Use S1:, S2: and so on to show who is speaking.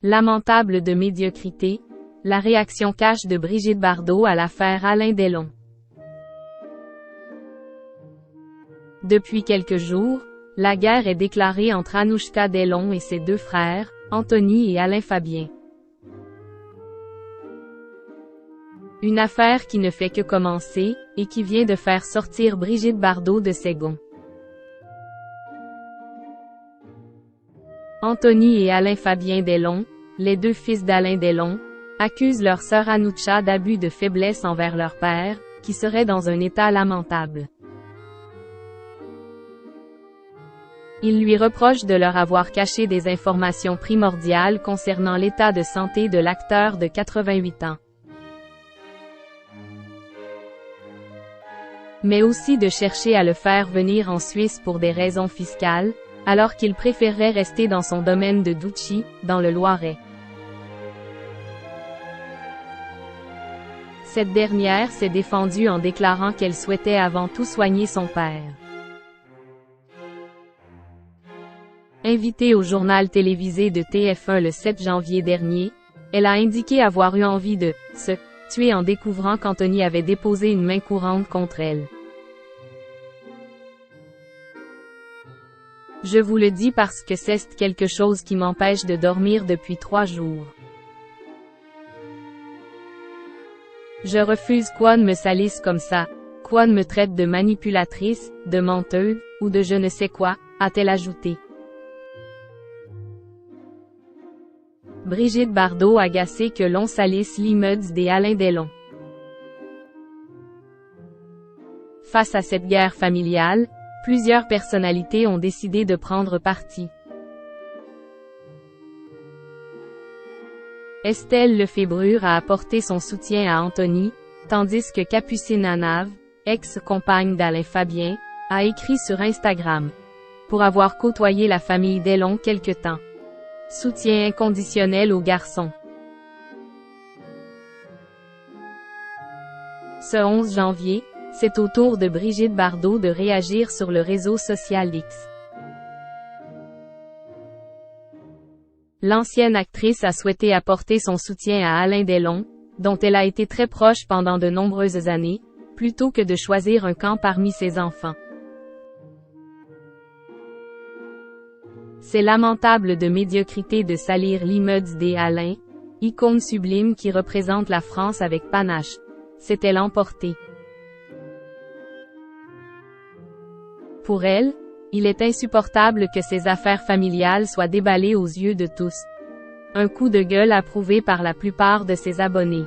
S1: Lamentable de médiocrité, la réaction cash de Brigitte Bardot à l'affaire Alain Delon. Depuis quelques jours, la guerre est déclarée entre Anouchka Delon et ses deux frères, Anthony et Alain Fabien. Une affaire qui ne fait que commencer, et qui vient de faire sortir Brigitte Bardot de ses gonds. Anthony et Alain Fabien Delon, les deux fils d'Alain Delon, accusent leur sœur Anouchka d'abus de faiblesse envers leur père, qui serait dans un état lamentable. Ils lui reprochent de leur avoir caché des informations primordiales concernant l'état de santé de l'acteur de 88 ans. Mais aussi de chercher à le faire venir en Suisse pour des raisons fiscales, alors qu'il préférerait rester dans son domaine de Douchy, dans le Loiret. Cette dernière s'est défendue en déclarant qu'elle souhaitait avant tout soigner son père. Invitée au journal télévisé de TF1 le 7 janvier dernier, elle a indiqué avoir eu envie de se tuer en découvrant qu'Anthony avait déposé une main courante contre elle. Je vous le dis parce que c'est quelque chose qui m'empêche de dormir depuis 3 jours. Je refuse qu'on me salisse comme ça, qu'on me traite de manipulatrice, de menteuse, ou de je ne sais quoi, a-t-elle ajouté. Brigitte Bardot agacée que l'on salisse l'immeuble des Alain Delon. Face à cette guerre familiale, plusieurs personnalités ont décidé de prendre parti. Estelle Lefébure a apporté son soutien à Anthony, tandis que Capucine Anave, ex-compagne d'Alain Fabien, a écrit sur Instagram. Pour avoir côtoyé la famille Delon quelque temps. Soutien inconditionnel aux garçons. Ce 11 janvier, c'est au tour de Brigitte Bardot de réagir sur le réseau social X. L'ancienne actrice a souhaité apporter son soutien à Alain Delon, dont elle a été très proche pendant de nombreuses années, plutôt que de choisir un camp parmi ses enfants. C'est lamentable de médiocrité de salir l'immeuble des Alain, icône sublime qui représente la France avec panache. S'est-elle emportée? Pour elle, il est insupportable que ces affaires familiales soient déballées aux yeux de tous. Un coup de gueule approuvé par la plupart de ses abonnés.